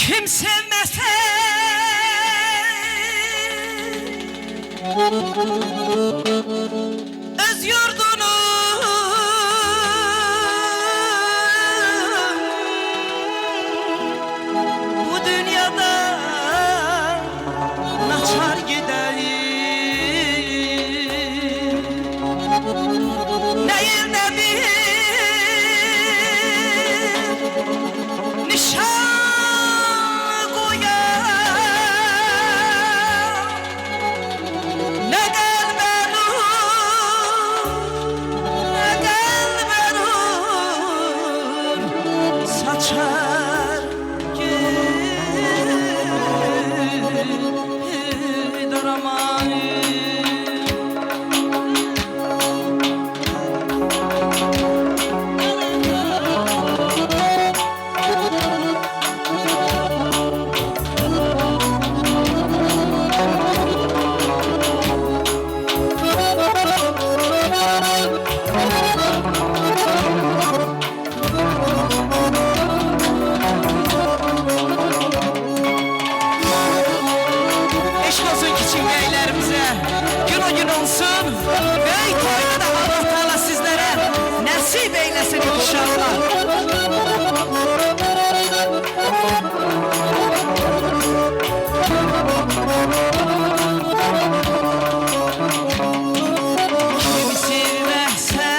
Kim sevmese öz yurdunu, bu dünyada naçar gider. Neyinde bir nişan koyar, ne gelmen saçar gider aman. Gün o gün olsun ve toyda da Allah Teala sizlere nasip eylesin inşallah. Kim sevmezse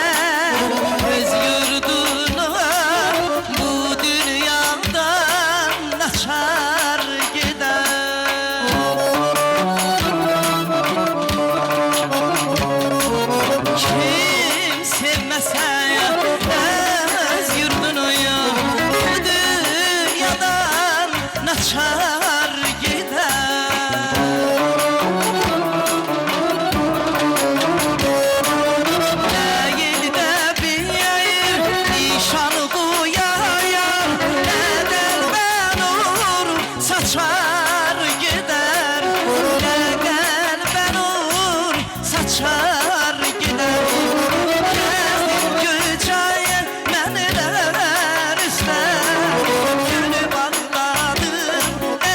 öz yurdunu, bu dünyadan naçar gider. Kim sevmese öz yurdunu, bu dünyadan naçar gider. Değil de bir nişan koyar, neden ben olur saçar gider, neden ben olur saçar gider. Gücəyə mənlər istər, gülü bağladım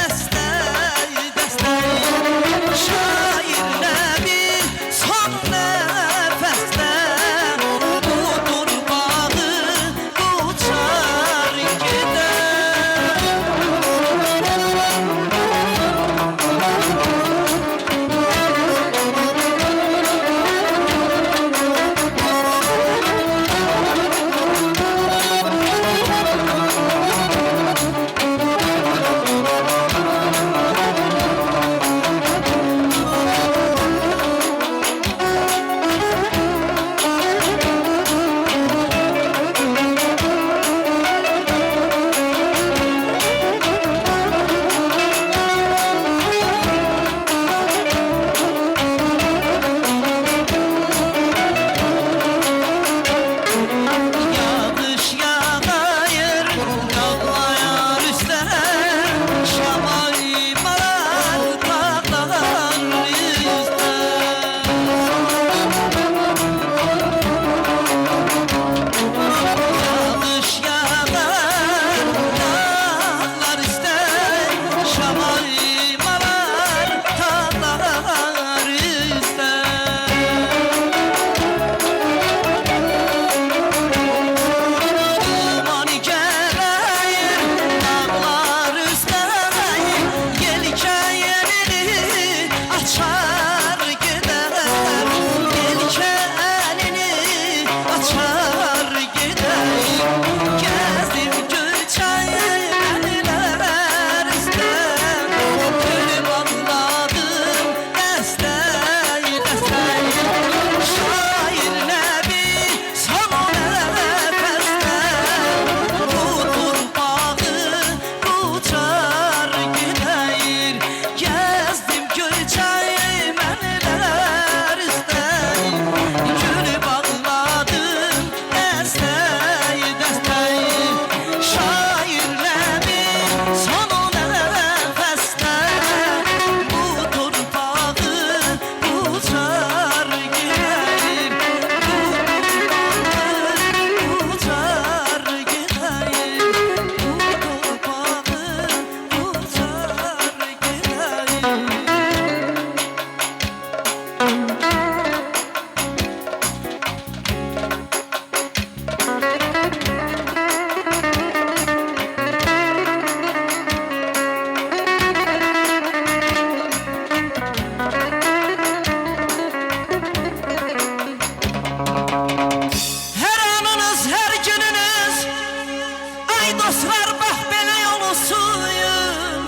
dostlar bax belə olsun.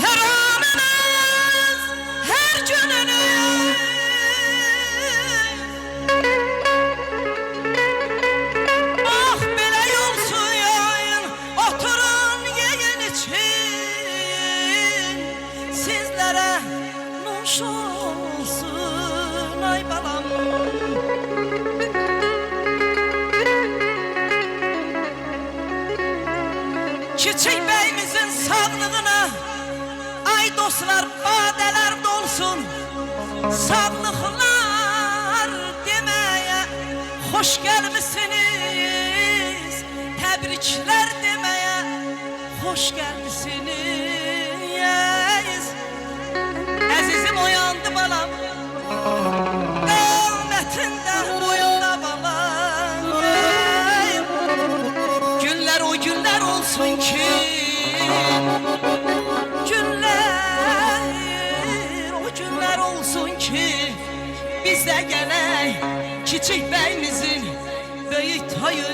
Hər anınız, hər gününüz bax belə olsun yayın. Oturun yeyin için sizlərə nuş olsun ay balam. Kiçik bəyimizin sağlığına ay dostlar badələr dolsun. Sağlıqlar deməyə xoş gəlmisiniz. Təbriklər deməyə xoş gəlmisiniz. Əzizim oyandı balam, qamətində boyunda balam. Günlər o günlər olsun ki, günlər o günlər olsun ki, biz də gələk kiçik bəyimizin böyük toyu